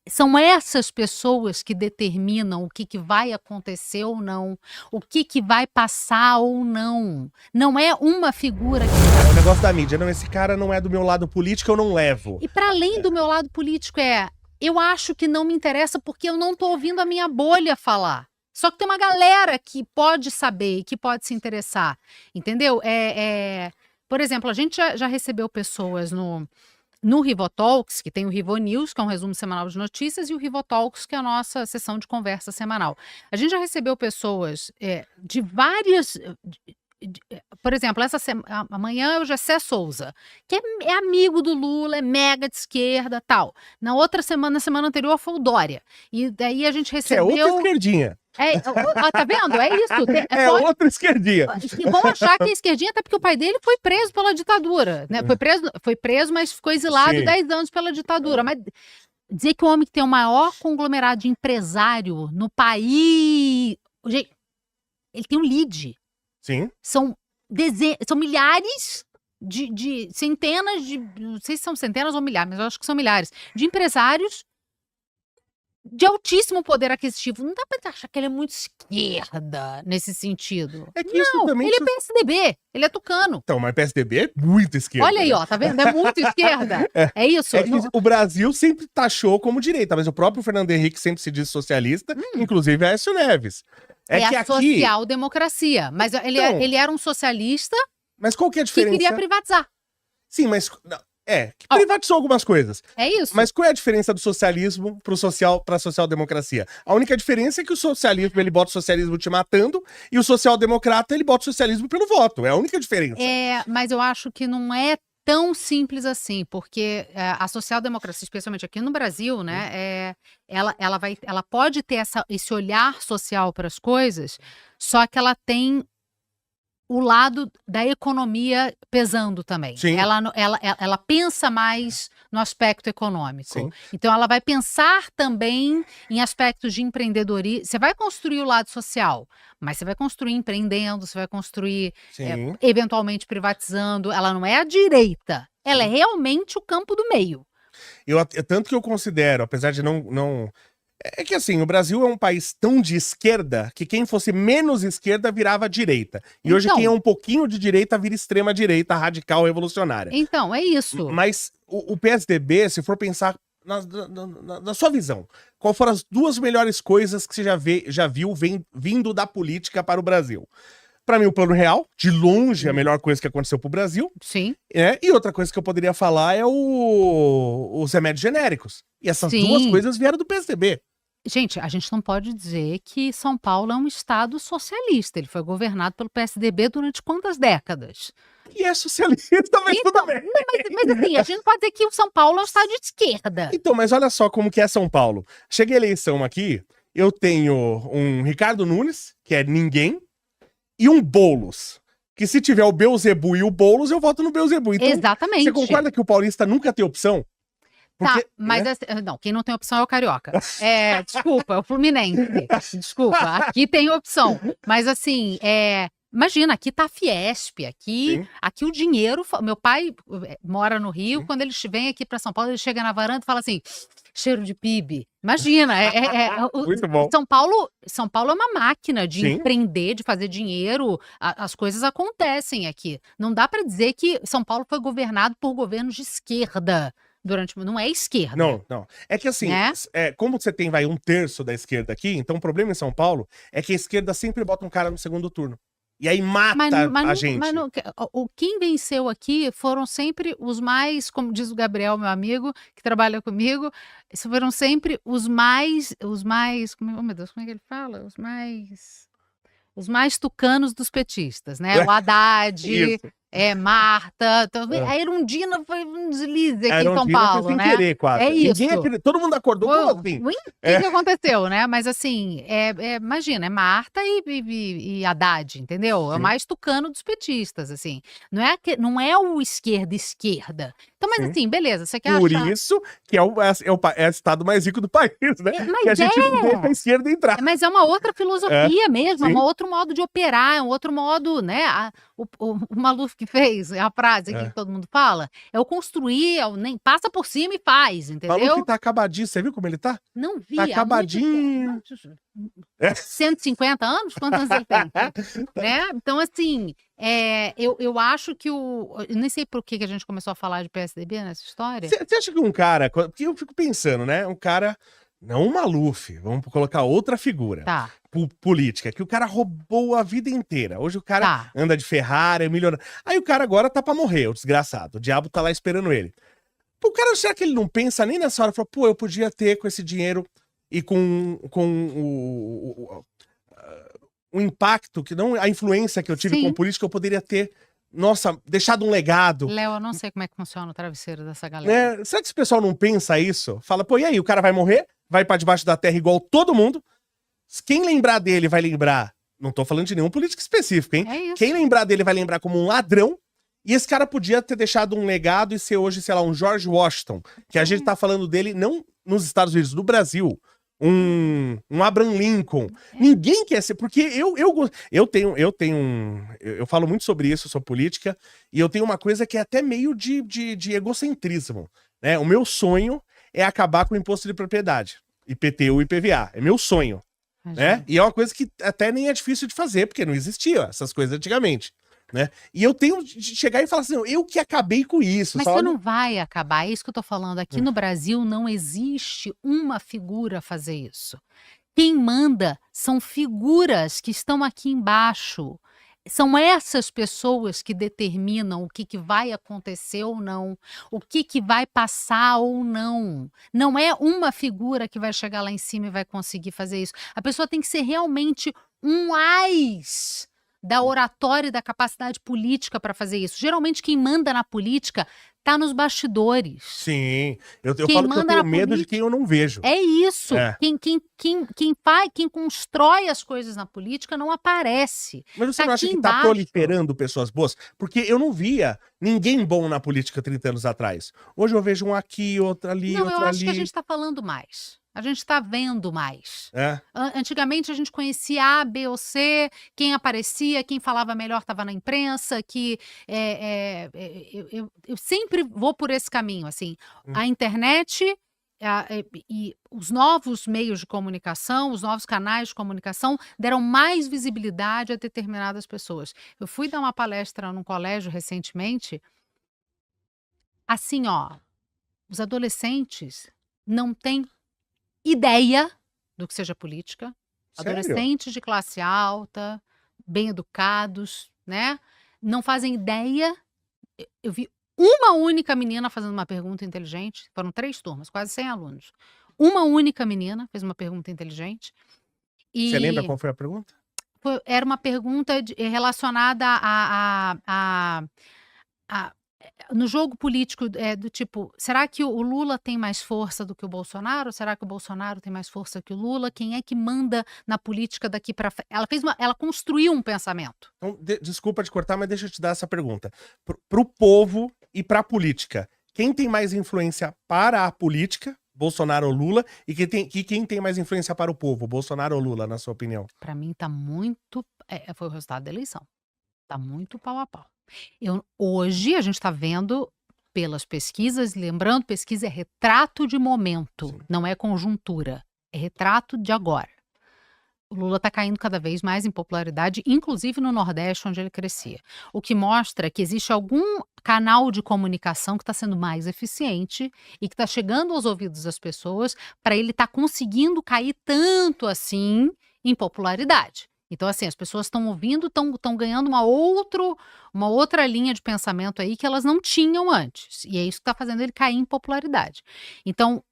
são essas pessoas que determinam o que vai acontecer ou não, o que vai passar ou não. Não é uma figura É o negócio da mídia. Não, esse cara não é do meu lado político, eu não levo. E para além do meu lado político eu acho que não me interessa porque eu não estou ouvindo a minha bolha falar. Só que tem uma galera que pode saber e que pode se interessar, entendeu? Por exemplo, a gente já recebeu pessoas no Rivotalks, que tem o Rivonews, que é um resumo semanal de notícias, e o Rivotalks, que é a nossa sessão de conversa semanal. A gente já recebeu pessoas de várias... Por exemplo, amanhã é o Gessé Souza, que é amigo do Lula, é mega de esquerda, tal. Na semana anterior foi o Dória. E daí a gente recebeu... Que é outra esquerdinha. Tá vendo? É isso. Outra esquerdinha. Vão achar que é esquerdinha, até porque o pai dele foi preso pela ditadura, né? Foi preso, mas ficou exilado 10 anos pela ditadura. Mas dizer que o homem que tem o maior conglomerado de empresário no país... Gente, ele tem um lead. Sim. São milhares de centenas de... Não sei se são centenas ou milhares, mas eu acho que são milhares. De empresários de altíssimo poder aquisitivo. Não dá pra achar que ele é muito esquerda nesse sentido. É que isso também... Ele é PSDB, ele é tucano. Então, mas PSDB é muito esquerda. Olha aí, ó, tá vendo? É muito esquerda. É isso. É que o Brasil sempre taxou como direita, mas o próprio Fernando Henrique sempre se diz socialista, inclusive a Aécio Neves. É a social-democracia. Mas ele era um socialista... Mas qual que é a diferença? Que queria privatizar. Sim, mas... que privatizou algumas coisas. É isso. Mas qual é a diferença do socialismo pra social-democracia? A única diferença é que o socialismo, ele bota o socialismo te matando, e o social-democrata, ele bota o socialismo pelo voto. É a única diferença. Mas eu acho que não é tão simples assim, porque a social-democracia, especialmente aqui no Brasil, né, ela pode ter esse olhar social para as coisas, só que ela tem o lado da economia pesando também. Sim. Ela pensa mais no aspecto econômico. Sim. Então, ela vai pensar também em aspectos de empreendedorismo. Você vai construir o lado social, mas você vai construir empreendendo, você vai construir, eventualmente, privatizando. Ela não é a direita. Ela é realmente o campo do meio. Tanto que eu considero, apesar de não... É que assim, o Brasil é um país tão de esquerda que quem fosse menos esquerda virava direita. E hoje quem é um pouquinho de direita vira extrema direita, radical, revolucionária. Então, é isso. Mas o PSDB, se for pensar na sua visão, qual foram as 2 melhores coisas que você já viu vindo da política para o Brasil? Pra mim, o Plano Real, de longe, a melhor coisa que aconteceu pro Brasil. Sim. E outra coisa que eu poderia falar é os remédios genéricos. E essas 2 coisas vieram do PSDB. Gente, a gente não pode dizer que São Paulo é um estado socialista. Ele foi governado pelo PSDB durante quantas décadas? E é socialista, mas tudo bem. Mas assim, a gente não pode dizer que o São Paulo é um estado de esquerda. Então, mas olha só como que é São Paulo. Chega a eleição aqui, eu tenho um Ricardo Nunes, que é ninguém, e um Boulos, que se tiver o Beelzebub e o Boulos, eu voto no Beelzebub. Então, exatamente. Você concorda que o paulista nunca tem opção? Porque, tá, mas não, quem não tem opção é o Carioca. Desculpa, é o Fluminense. Desculpa, aqui tem opção. Mas assim, imagina, aqui tá a Fiesp, aqui o dinheiro... Meu pai mora no Rio, quando ele vem aqui para São Paulo, ele chega na varanda e fala assim, cheiro de PIB. Imagina, muito bom. São Paulo é uma máquina de empreender, de fazer dinheiro, as coisas acontecem aqui. Não dá para dizer que São Paulo foi governado por governos de esquerda. Não é esquerda. Não. É que assim, como você tem, 1/3 da esquerda aqui, então o problema em São Paulo é que a esquerda sempre bota um cara no segundo turno. E aí mata a gente. Quem venceu aqui foram sempre os mais, como diz o Gabriel, meu amigo, que trabalha comigo, foram sempre os mais, oh meu Deus, como é que ele fala? Os mais tucanos dos petistas, né? O Haddad... Marta, a Erundina foi um deslize aqui em São Paulo, né? Querer, quase. É isso. Todo mundo acordou, como assim? O que aconteceu, né? Mas assim, imagina, é Marta e Haddad, entendeu? É o mais tucano dos petistas, assim. Não é o esquerda. Então, mas assim, beleza, você quer Por isso que é o estado mais rico do país, né? Que a gente não deixa a esquerda entrar. Mas é uma outra filosofia mesmo, é um outro modo de operar, é um outro modo, né? O Maluf que que fez? É a frase aqui que todo mundo fala? É o construir, nem passa por cima e faz, Falou entendeu? que tá acabadinho. Você viu como ele tá? Não vi. Tá há muito acabadinho. tempo. 150 anos? Quantos anos ele tem? Né? Então, assim, eu acho que eu nem sei por que a gente começou a falar de PSDB nessa história. Você acha que um cara... Porque eu fico pensando, né? Um cara... Não o Maluf, vamos colocar outra figura Tá, política, que o cara roubou a vida inteira. Hoje o cara tá. anda de Ferrari, é milionário. Aí o cara agora tá pra morrer, o desgraçado. O diabo tá lá esperando ele. O cara, será que ele não pensa nem nessa hora? Fala, pô, eu podia ter com esse dinheiro e com o impacto, que não a influência que eu tive Sim. com política, eu poderia ter, nossa, deixado um legado. Léo, eu não sei como é que funciona o travesseiro dessa galera. Né? Será que esse pessoal não pensa isso? Fala, pô, e aí, o cara vai morrer? Vai pra debaixo da terra igual todo mundo. Quem lembrar dele vai lembrar... Não tô falando de nenhum político específico, hein? É isso. Quem lembrar dele vai lembrar como um ladrão. E esse cara podia ter deixado um legado e ser hoje, sei lá, um George Washington. Que a gente tá falando dele não nos Estados Unidos, no Brasil. Um Abraham Lincoln. Ninguém quer ser... Porque eu falo muito sobre isso, sobre política. E eu tenho uma coisa que é até meio de egocentrismo. Né? O meu sonho é acabar com o imposto de propriedade. IPTU e IPVA. É meu sonho. Né? E é uma coisa que até nem é difícil de fazer, porque não existia essas coisas antigamente. Né? E eu tenho de chegar e falar assim, eu que acabei com isso. Mas você não vai acabar, é isso que eu tô falando. Aqui no Brasil não existe uma figura a fazer isso. Quem manda são figuras que estão aqui embaixo. São essas pessoas que determinam o que vai acontecer ou não, o que vai passar ou não. Não é uma figura que vai chegar lá em cima e vai conseguir fazer isso. A pessoa tem que ser realmente um ás da oratória e da capacidade política para fazer isso. Geralmente quem manda na política tá nos bastidores. Sim, eu Quem falo que eu manda tenho na medo de política quem eu não vejo. é isso. É. Quem constrói as coisas na política não aparece. Mas você Tá não acha aqui que tá embaixo. proliferando pessoas boas? Porque eu não via ninguém bom na política 30 anos atrás. Hoje eu vejo um aqui, outro ali, Não, outro eu acho que a ali. gente tá falando mais. A gente está vendo mais. É. Antigamente a gente conhecia A, B ou C, quem aparecia, quem falava melhor estava na imprensa, que eu sempre vou por esse caminho, assim, a internet e os novos meios de comunicação, os novos canais de comunicação deram mais visibilidade a determinadas pessoas. Eu fui dar uma palestra num colégio recentemente, assim, ó, os adolescentes não têm ideia do que seja política. Sério? Adolescentes de classe alta, bem educados, né? Não fazem ideia. Eu vi uma única menina fazendo uma pergunta inteligente. Foram 3 turmas, quase 100 alunos. Uma única menina fez uma pergunta inteligente. Você lembra qual foi a pergunta? Era uma pergunta relacionada no jogo político, do tipo, será que o Lula tem mais força do que o Bolsonaro? Será que o Bolsonaro tem mais força que o Lula? Quem é que manda na política daqui para frente? Ela construiu um pensamento. Então, desculpa te cortar, mas deixa eu te dar essa pergunta. Pro povo e pra política, quem tem mais influência para a política, Bolsonaro ou Lula? E quem tem mais influência para o povo, Bolsonaro ou Lula, na sua opinião? Para mim tá muito... foi o resultado da eleição. Tá muito pau a pau. Hoje a gente está vendo pelas pesquisas, lembrando, pesquisa é retrato de momento, Sim. Não é conjuntura, é retrato de agora. O Lula está caindo cada vez mais em popularidade, inclusive no Nordeste, onde ele crescia. O que mostra que existe algum canal de comunicação que está sendo mais eficiente e que está chegando aos ouvidos das pessoas para ele estar conseguindo cair tanto assim em popularidade. Então, assim, as pessoas estão ouvindo, estão ganhando uma outra linha de pensamento aí que elas não tinham antes. E é isso que está fazendo ele cair em popularidade. Então,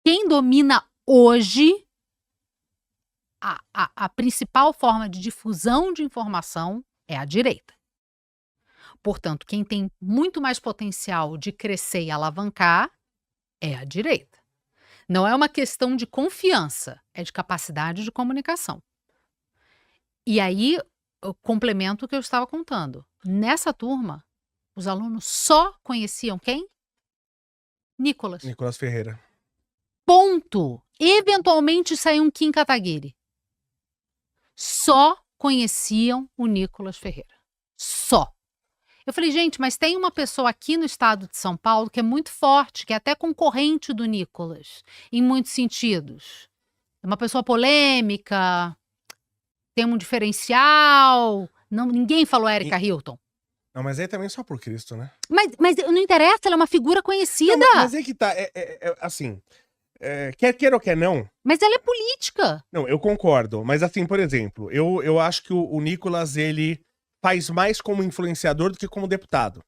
quem domina hoje a principal forma de difusão de informação é a direita. Portanto, quem tem muito mais potencial de crescer e alavancar é a direita. Não é uma questão de confiança, é de capacidade de comunicação. E aí, eu complemento o que eu estava contando. Nessa turma, os alunos só conheciam quem? Nicolas. Nicolas Ferreira. Ponto. Eventualmente saiu um Kim Kataguiri. Só conheciam o Nicolas Ferreira. Só. Eu falei, gente, mas tem uma pessoa aqui no estado de São Paulo que é muito forte, que é até concorrente do Nicolas, em muitos sentidos. É uma pessoa polêmica, tem um diferencial. Não, ninguém falou Erika Hilton. Não, mas aí também só por Cristo, né? Mas não interessa, ela é uma figura conhecida. Não, mas aí que tá, assim, quer queira ou quer não... Mas ela é política. Não, eu concordo, mas assim, por exemplo, eu acho que o Nicolas, ele faz mais como influenciador do que como deputado.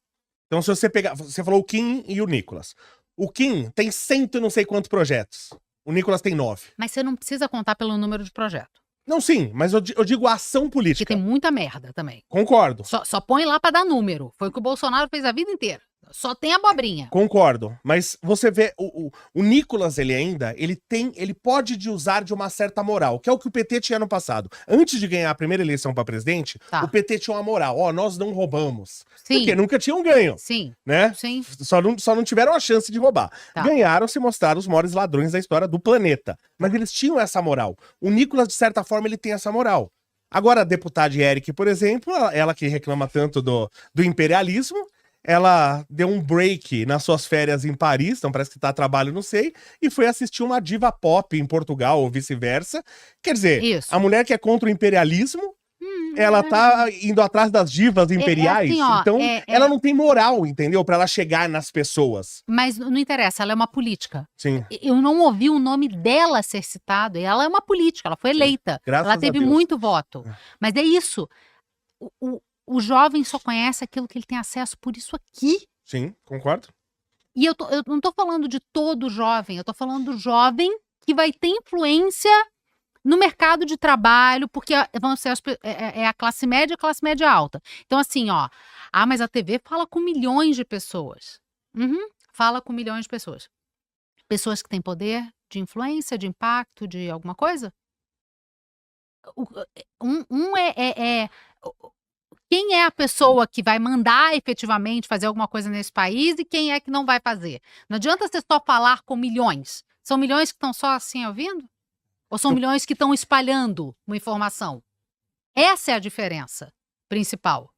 Então se você pegar, você falou o Kim e o Nicolas. O Kim tem 100 e não sei quantos projetos. O Nicolas tem 9. Mas você não precisa contar pelo número de projeto. Não, sim, mas eu digo a ação política. Porque tem muita merda também. Concordo. Só põe lá pra dar número. Foi o que o Bolsonaro fez a vida inteira. Só tem abobrinha. Concordo, mas você vê, o Nicolas, ele pode usar de uma certa moral, que é o que o PT tinha no passado. Antes de ganhar a primeira eleição para presidente, o PT tinha uma moral, nós não roubamos. Sim. Porque nunca tinham ganho. Sim. Né? Sim. Só não tiveram a chance de roubar. Ganharam, se mostraram os maiores ladrões da história do planeta. Mas eles tinham essa moral. O Nicolas, de certa forma, ele tem essa moral. Agora, a deputada Eric, por exemplo, ela que reclama tanto do imperialismo, ela deu um break nas suas férias em Paris, então parece que tá a trabalho, não sei, e foi assistir uma diva pop em Portugal, ou vice-versa. Quer dizer, a mulher que é contra o imperialismo, ela tá indo atrás das divas imperiais, assim, ó, então ela não tem moral, entendeu? Pra ela chegar nas pessoas. Mas não interessa, ela é uma política. Sim. Eu não ouvi o nome dela ser citado, e ela é uma política, ela foi eleita. Graças ela teve a Deus. muito voto. Mas é isso. O jovem só conhece aquilo que ele tem acesso por isso aqui. Sim, concordo. E eu não tô falando de todo jovem, eu tô falando do jovem que vai ter influência no mercado de trabalho, porque vão ser a classe média e a classe média alta. Então, assim, ó, mas a TV fala com milhões de pessoas. Fala com milhões de pessoas. Pessoas que têm poder de influência, de impacto, de alguma coisa. Quem é a pessoa que vai mandar efetivamente fazer alguma coisa nesse país e quem é que não vai fazer? Não adianta você só falar com milhões. São milhões que estão só assim ouvindo? Ou são milhões que estão espalhando uma informação? Essa é a diferença principal.